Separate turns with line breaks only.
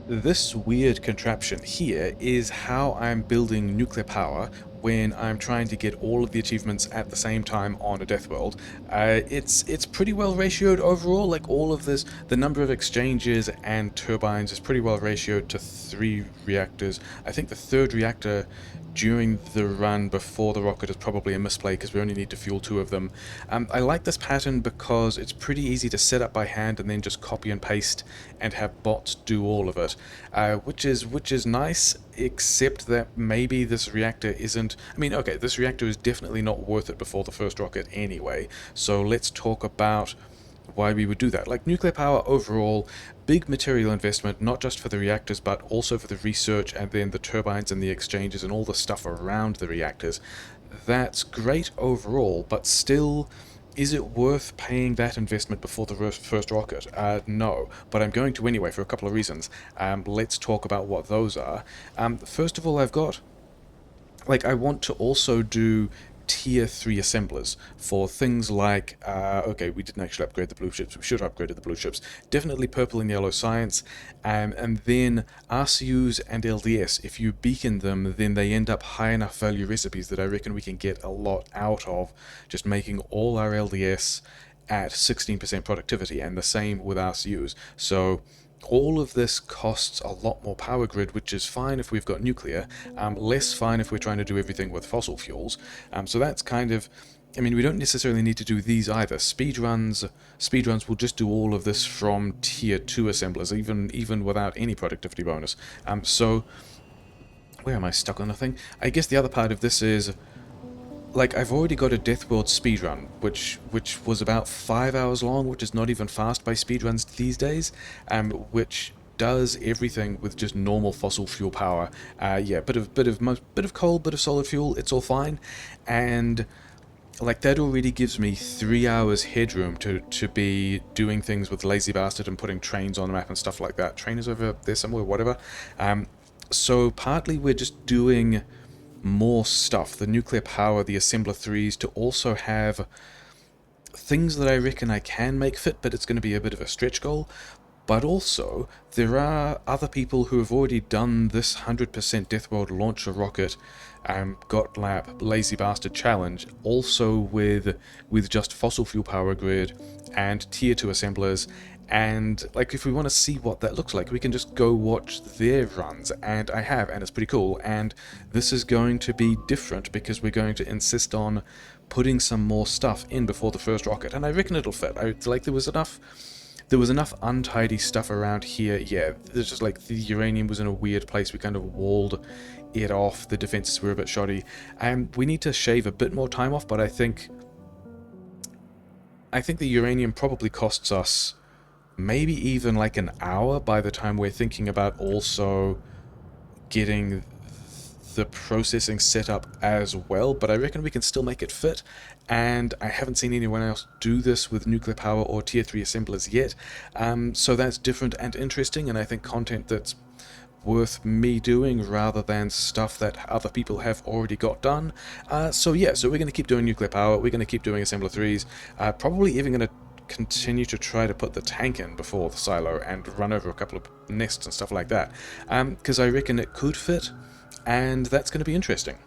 This weird contraption here is how I'm building nuclear power when I'm trying to get all of the achievements at the same time on a death world. It's pretty well ratioed overall, like all of this, the number of exchanges and turbines is pretty well ratioed to 3 reactors. I think the third reactor during the run before the rocket is probably a misplay because we only need to fuel 2 of them. I like this pattern because it's pretty easy to set up by hand and then just copy and paste and have bots do all of it, which is nice, except that maybe this reactor isn't. I mean, okay, this reactor is definitely not worth it before the first rocket anyway. So let's talk about why we would do that. Like, nuclear power overall, big material investment, not just for the reactors, but also for the research and then the turbines and the exchanges and all the stuff around the reactors. That's great overall, but still, is it worth paying that investment before the first rocket? No, but I'm going to anyway for a couple of reasons. Let's talk about what those are. First of all, I want to also do tier 3 assemblers for things like, okay, we didn't actually upgrade the blue ships, we should have upgraded the blue ships, definitely purple and yellow science, and then RCUs and LDS, if you beacon them, then they end up high enough value recipes that I reckon we can get a lot out of just making all our LDS at 16% productivity, and the same with RCUs. So all of this costs a lot more power grid, which is fine if we've got nuclear, less fine if we're trying to do everything with fossil fuels. So that's kind of, I mean, we don't necessarily need to do these either. Speedruns will just do all of this from tier 2 assemblers, even without any productivity bonus. So where am I stuck on the thing? I guess the other part of this is, like, I've already got a Deathworld speedrun, which was about 5 hours long, which is not even fast by speedruns these days, which does everything with just normal fossil fuel power. Yeah, bit of coal, bit of solid fuel, it's all fine, and like that already gives me 3 hours headroom to be doing things with Lazy Bastard and putting trains on the map and stuff like that. Train is over there somewhere, whatever. So partly we're just doing more stuff, the nuclear power, the assembler 3s, to also have things that I reckon I can make fit, but it's going to be a bit of a stretch goal. But also, there are other people who have already done this 100% Deathworld launcher rocket got lab lazy bastard challenge, also with just fossil fuel power grid and tier 2 assemblers. And like, if we want to see what that looks like, we can just go watch their runs, and I have, and it's pretty cool. And this is going to be different because we're going to insist on putting some more stuff in before the first rocket, and I reckon it'll fit. Like, there was enough untidy stuff around here. Yeah, there's just like the uranium was in a weird place. We kind of walled it off. The defenses were a bit shoddy. We need to shave a bit more time off, but I think the uranium probably costs us maybe even like an hour by the time we're thinking about also getting the processing set up as well, but I reckon we can still make it fit, and I haven't seen anyone else do this with nuclear power or tier 3 assemblers yet, so that's different and interesting, and I think content that's worth me doing rather than stuff that other people have already got done. So yeah, so we're going to keep doing nuclear power, we're going to keep doing assembler 3s, probably even going to continue to try to put the tank in before the silo and run over a couple of nests and stuff like that, because I reckon it could fit, and that's going to be interesting.